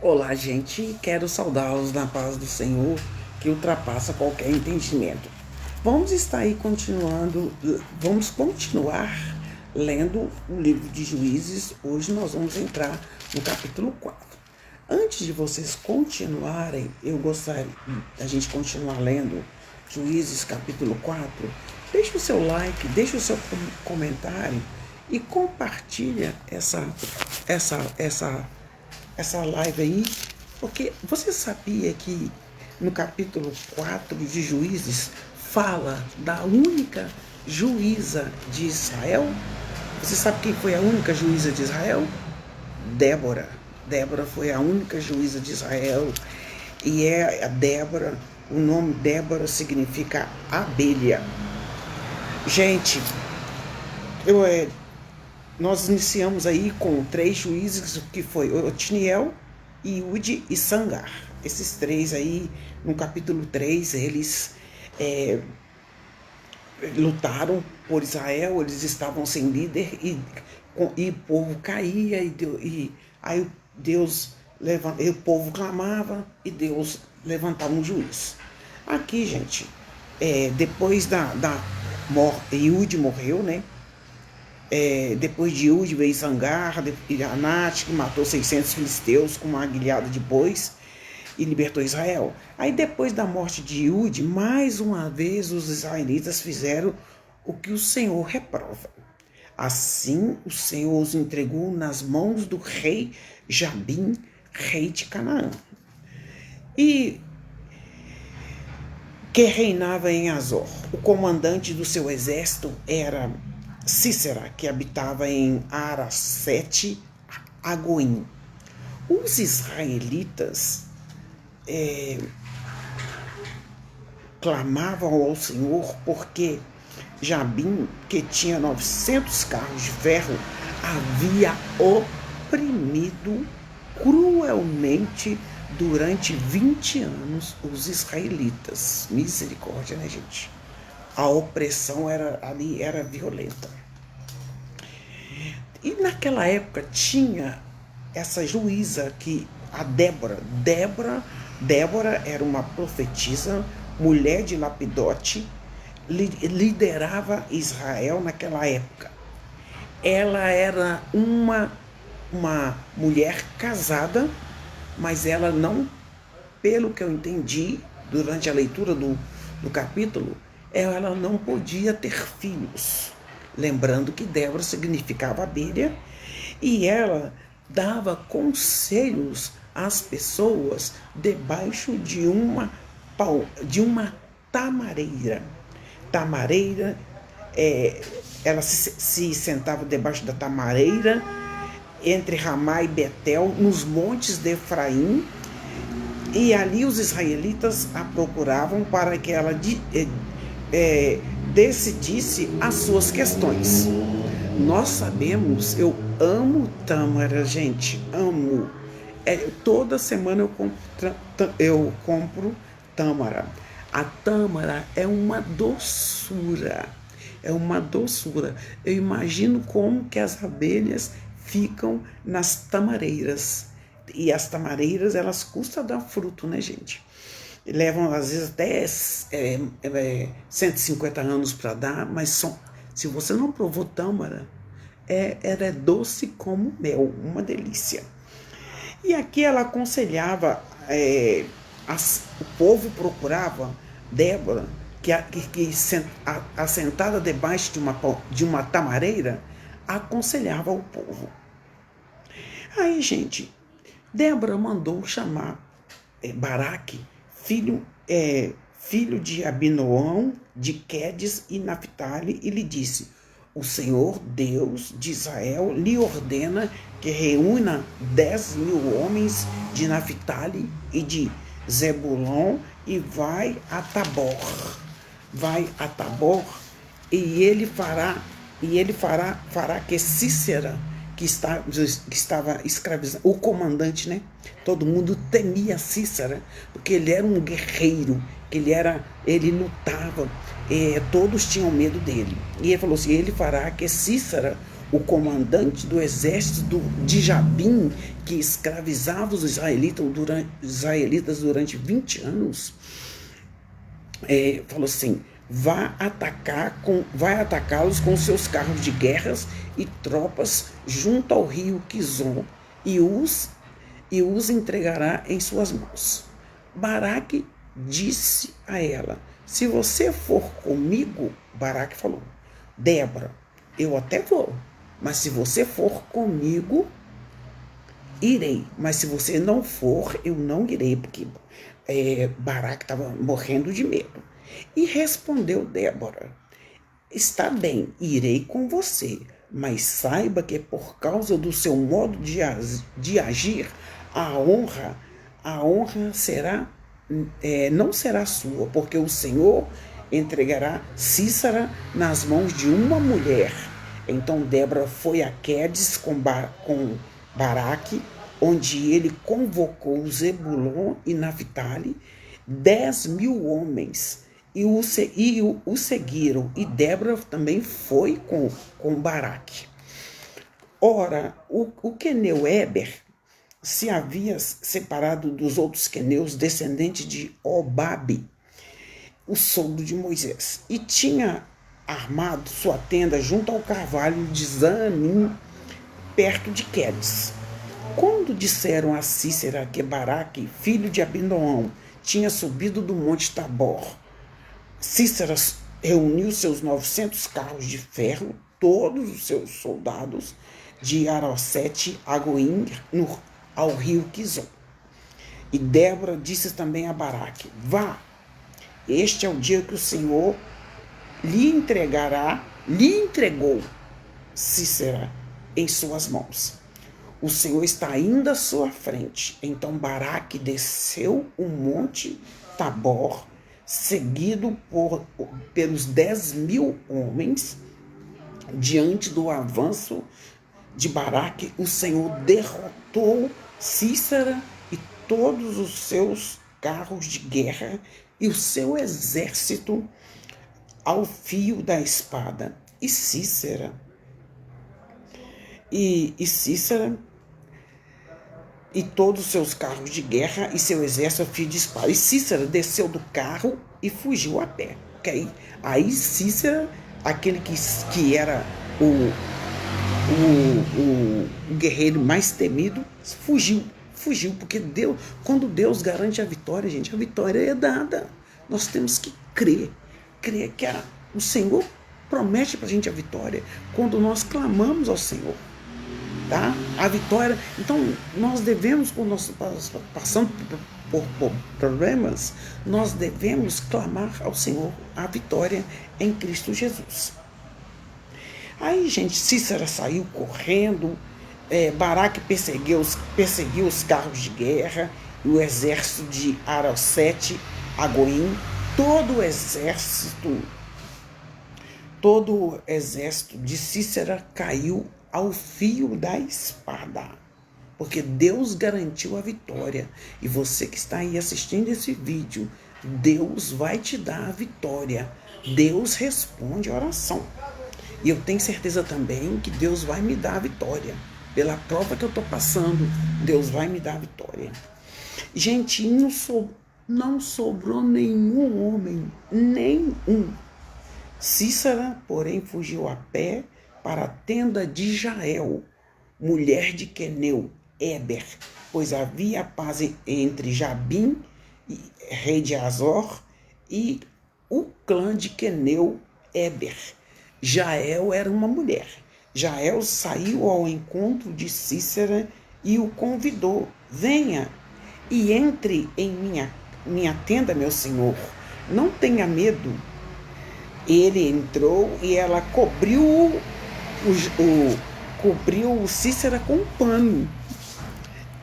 Olá, gente. Quero saudá-los na paz do Senhor, que ultrapassa qualquer entendimento. Vamos continuar lendo o livro de Juízes. Hoje nós vamos entrar no capítulo 4. Antes de vocês continuarem, eu gostaria da gente continuar lendo Juízes capítulo 4. Deixe o seu like, deixe o seu comentário e compartilha essa live aí, porque você sabia que no capítulo 4 de Juízes fala da única juíza de Israel? Você sabe quem foi a única juíza de Israel? Débora. Débora foi a única juíza de Israel. E a Débora, o nome Débora significa abelha. Gente, nós iniciamos aí com 3 juízes, que foi Otniel, Iude e Sangar. Esses 3 aí, no capítulo 3, eles lutaram por Israel, eles estavam sem líder e o povo caía aí Deus levantava, o povo clamava e Deus levantava um juiz. Aqui, gente, depois da morte, Iude morreu, né? Depois de Iude veio Sangar e Anate, que matou 600 filisteus com uma aguilhada de bois e libertou Israel. Aí depois da morte de Iude, mais uma vez os israelitas fizeram o que o Senhor reprova. Assim o Senhor os entregou nas mãos do rei Jabim, rei de Canaã, e que reinava em Azor. O comandante do seu exército era Cícera, que habitava em Aracete Agoim. Os israelitas clamavam ao Senhor porque Jabim, que tinha 900 carros de ferro, havia oprimido cruelmente durante 20 anos os israelitas. Misericórdia, né, gente? A opressão ali era violenta. E naquela época tinha essa juíza, a Débora. Débora era uma profetisa, mulher de Lapidote, liderava Israel naquela época. Ela era uma mulher casada, mas ela não, pelo que eu entendi durante a leitura do capítulo, ela não podia ter filhos. Lembrando que Débora significava abelha, e ela dava conselhos às pessoas debaixo de uma tamareira. Tamareira, ela se sentava debaixo da tamareira, entre Ramá e Betel, nos montes de Efraim, e ali os israelitas a procuravam para que ela decidisse as suas questões. Nós sabemos, eu amo tâmara, gente, amo. Toda semana eu compro tâmara. A tâmara é uma doçura, Eu imagino como que as abelhas ficam nas tamareiras. E as tamareiras, elas custam dar fruto, né, gente? Levam, às vezes, até 150 anos para dar, mas se você não provou tâmara, ela é doce como mel, uma delícia. E aqui ela aconselhava, o povo procurava Débora, que assentada debaixo de uma tamareira, aconselhava o povo. Aí, gente, Débora mandou chamar Baraque, filho de Abinoão, de Quedes e Naphtali, e lhe disse: o Senhor Deus de Israel lhe ordena que reúna 10.000 homens de Naphtali e de Zebulon e vai a Tabor, e ele fará que Cícera, que estava escravizando, o comandante, né? Todo mundo temia Cícera, porque ele era um guerreiro, ele lutava, todos tinham medo dele. E ele falou assim: ele fará que Cícera, o comandante do exército de Jabim, que escravizava os israelitas durante 20 anos, falou assim: vai atacá-los com seus carros de guerras e tropas junto ao rio Quizon e os entregará em suas mãos. Baraque disse a ela: se você for comigo, Baraque falou, Débora, eu até vou, mas se você for comigo, irei. Mas se você não for, eu não irei, porque Baraque estava morrendo de medo. E respondeu Débora: está bem, irei com você, mas saiba que por causa do seu modo de agir, a honra não será sua, porque o Senhor entregará Sísara nas mãos de uma mulher. Então Débora foi a Quedes com Baraque, onde ele convocou Zebulon e Naphtali, 10.000 homens, e o seguiram, e Débora também foi com Baraque. Ora, o queneu Éber se havia separado dos outros queneus, descendente de Obabe, o sogro de Moisés, e tinha armado sua tenda junto ao carvalho de Zanim, perto de Quedes. Quando disseram a Sísera que Baraque, filho de Abinoão, tinha subido do monte Tabor, Sísera reuniu seus 900 carros de ferro, todos os seus soldados, de Arosete a Goim, ao rio Quizon. E Débora disse também a Baraque: vá, este é o dia que o Senhor lhe entregou Sísera em suas mãos. O Senhor está indo à sua frente. Então Baraque desceu o monte Tabor, seguido pelos 10.000 homens. Diante do avanço de Baraque, o Senhor derrotou Sísera e todos os seus carros de guerra e o seu exército ao fio da espada. E Sísera e todos os seus carros de guerra e seu exército ao fio de espada. E Sísera desceu do carro e fugiu a pé. Aí Sísera, aquele que era o guerreiro mais temido, fugiu, porque quando Deus garante a vitória, gente, a vitória é dada. Nós temos que crer que o Senhor promete pra gente a vitória quando nós clamamos ao Senhor, tá? A vitória. Então, nós devemos, quando nós passando por problemas, nós devemos clamar ao Senhor a vitória em Cristo Jesus. Aí, gente, Sísera saiu correndo, Baraque perseguiu os carros de guerra e o exército de Arosete a Goim. Todo o exército de Sísera caiu ao fio da espada, porque Deus garantiu a vitória. E você que está aí assistindo esse vídeo, Deus vai te dar a vitória. Deus responde a oração. E eu tenho certeza também que Deus vai me dar a vitória. Pela prova que eu estou passando, Deus vai me dar a vitória. Gente, não sobrou nenhum homem, nenhum. Sísera, porém, fugiu a pé para a tenda de Jael, mulher de Queneu, Éber, pois havia paz entre Jabim, rei de Azor, e o clã de Queneu, Éber. Jael era uma mulher. Jael saiu ao encontro de Sísera e o convidou: venha e entre em minha tenda, meu senhor, não tenha medo. Ele entrou e ela cobriu Sísera com um pano.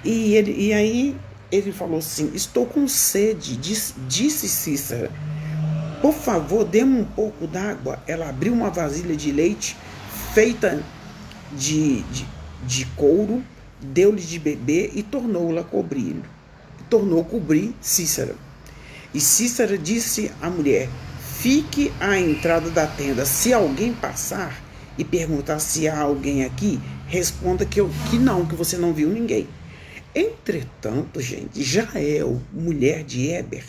E aí ele falou assim: estou com sede, disse Sísera. Por favor, dê-me um pouco d'água. Ela abriu uma vasilha de leite feita de couro, deu-lhe de beber e tornou cobrir Sísera. E Sísera disse à mulher: fique à entrada da tenda. Se alguém passar, e perguntar se há alguém aqui, responda que não, que você não viu ninguém. Entretanto, gente, Jael, mulher de Heber,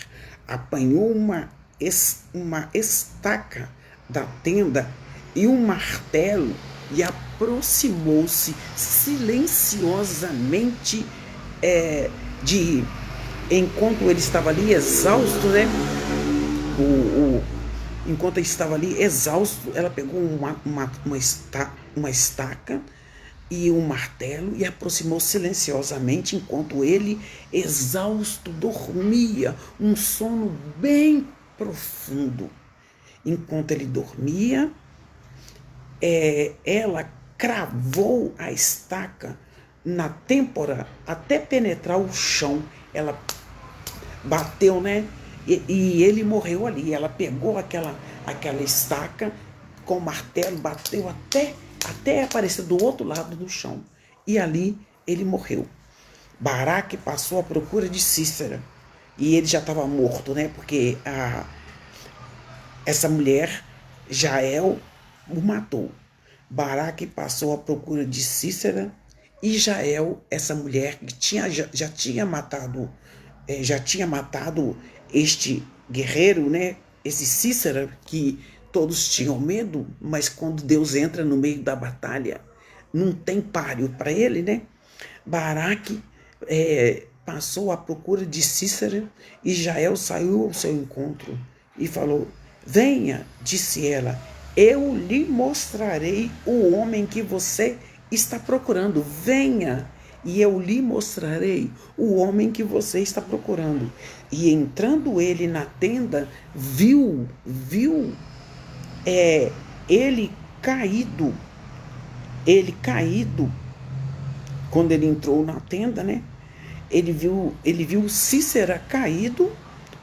apanhou uma estaca da tenda e um martelo e aproximou-se silenciosamente enquanto ele estava ali exausto, né? Enquanto ele estava ali exausto, ela pegou uma estaca e um martelo e aproximou silenciosamente enquanto ele, exausto, dormia, um sono bem profundo. Enquanto ele dormia, ela cravou a estaca na têmpora até penetrar o chão. Ela bateu, né? E ele morreu ali. Ela pegou aquela estaca com o martelo, bateu até aparecer do outro lado do chão. E ali ele morreu. Baraque passou à procura de Cícera. E ele já estava morto, né? Porque essa mulher, Jael, o matou. Baraque passou à procura de Cícera e Jael, essa mulher que já tinha matado este guerreiro, né? Esse Cícera que todos tinham medo, mas quando Deus entra no meio da batalha, não tem páreo para ele, né? Baraque passou à procura de Cícera e Jael saiu ao seu encontro e falou: venha, disse ela, eu lhe mostrarei o homem que você está procurando. Venha, e eu lhe mostrarei o homem que você está procurando. E entrando ele na tenda, viu ele caído. Quando ele entrou na tenda, né? Ele viu Cícera caído,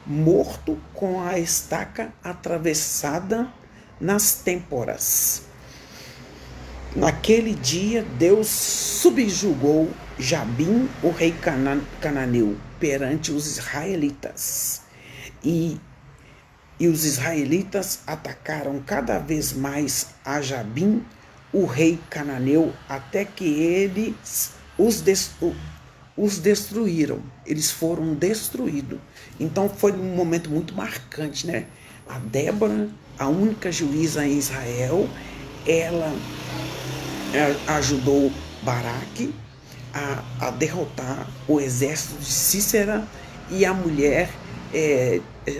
morto, com a estaca atravessada nas têmporas. Naquele dia, Deus subjugou Jabim, o rei cananeu, perante os israelitas. E os israelitas atacaram cada vez mais a Jabim, o rei cananeu, até que eles os destruíram. Eles foram destruídos. Então foi um momento muito marcante, né? A Débora, a única juíza em Israel, ela ajudou Baraque a derrotar o exército de Cícera, e a mulher,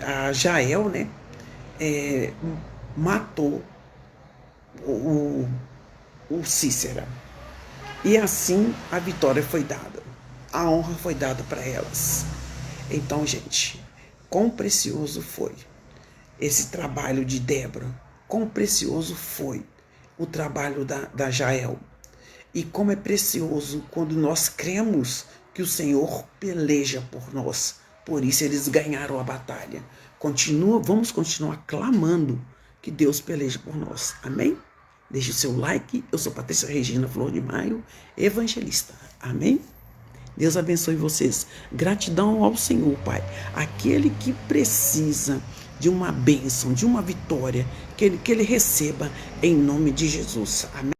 a Jael, né? Matou o Cícera. E assim a vitória foi dada. A honra foi dada para elas. Então, gente, quão precioso foi esse trabalho de Débora, quão precioso foi o trabalho da Jael. E como é precioso quando nós cremos que o Senhor peleja por nós. Por isso eles ganharam a batalha. Vamos continuar clamando que Deus peleja por nós. Amém? Deixe o seu like. Eu sou Patrícia Regina Flor de Maio, evangelista. Amém? Deus abençoe vocês. Gratidão ao Senhor, Pai. Aquele que precisa de uma bênção, de uma vitória, que ele receba em nome de Jesus. Amém.